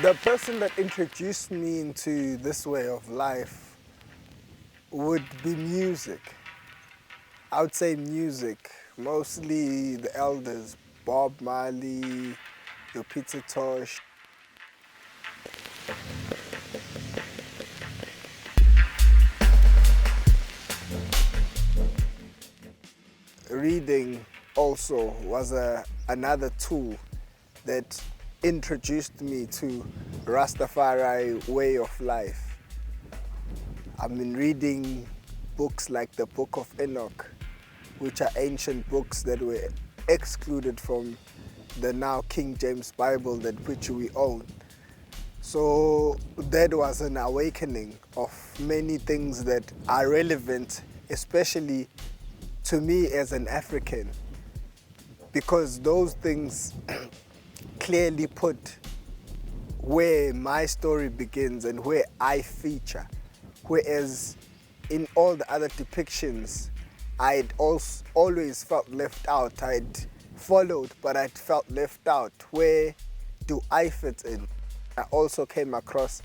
The person that introduced me into this way of life would be music. I would say music, mostly the elders, Bob Marley, your Peter Tosh. Reading also was another tool that introduced me to Rastafari way of life. I've been reading books like the Book of Enoch, which are ancient books that were excluded from the now King James Bible that which we own. So that was an awakening of many things that are relevant, especially to me as an African, because those things clearly put where my story begins and where I feature. Whereas in all the other depictions, I'd always felt left out. I'd followed, but I'd felt left out. Where do I fit in? I also came across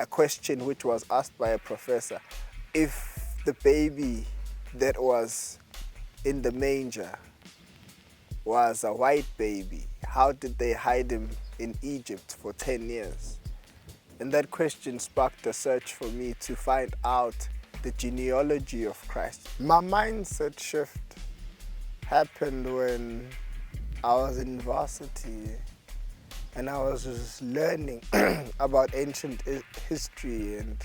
a question which was asked by a professor. If the baby that was in the manger was a white baby, how did they hide him in Egypt for 10 years? And that question sparked a search for me to find out the genealogy of Christ. My mindset shift happened when I was in varsity and I was just learning about ancient history, and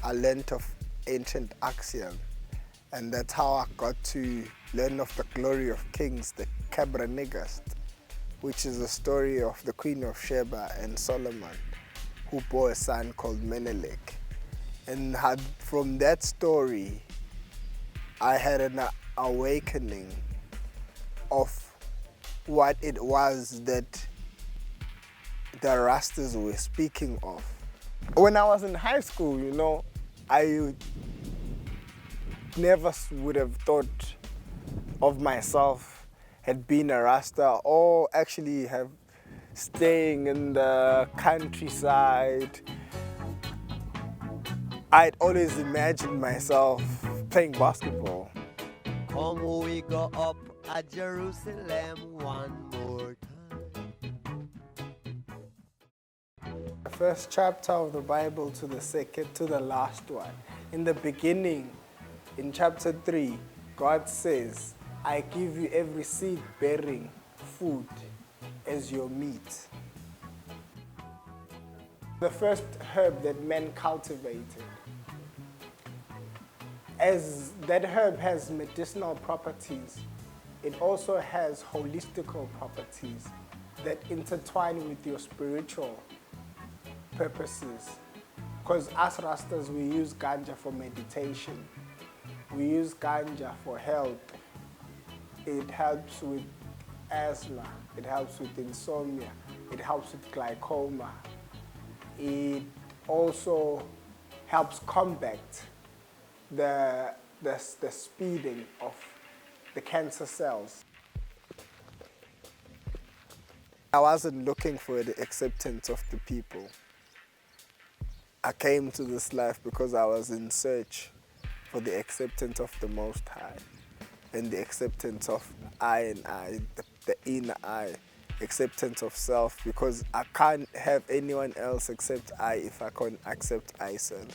I learned of ancient axiom. And that's how I got to learn of the glory of kings, the Negast, which is the story of the Queen of Sheba and Solomon, who bore a son called Menelik. And from that story, I had an awakening of what it was that the Rastas were speaking of. When I was in high school, I never would have thought of myself had been a Rasta, or actually have staying in the countryside. I'd always imagined myself playing basketball. Come we go up at Jerusalem one more time. The first chapter of the Bible to the second, to the last one. In the beginning, in chapter 3, God says, I give you every seed-bearing food as your meat. The first herb that men cultivated. As that herb has medicinal properties, it also has holistical properties that intertwine with your spiritual purposes. Because us Rastas, we use ganja for meditation. We use ganja for health. It helps with asthma, it helps with insomnia, it helps with glaucoma. It also helps combat the speeding of the cancer cells. I wasn't looking for the acceptance of the people. I came to this life because I was in search for the acceptance of the Most High and the acceptance of I and I, the inner I, acceptance of self, because I can't have anyone else except I if I can't accept I self.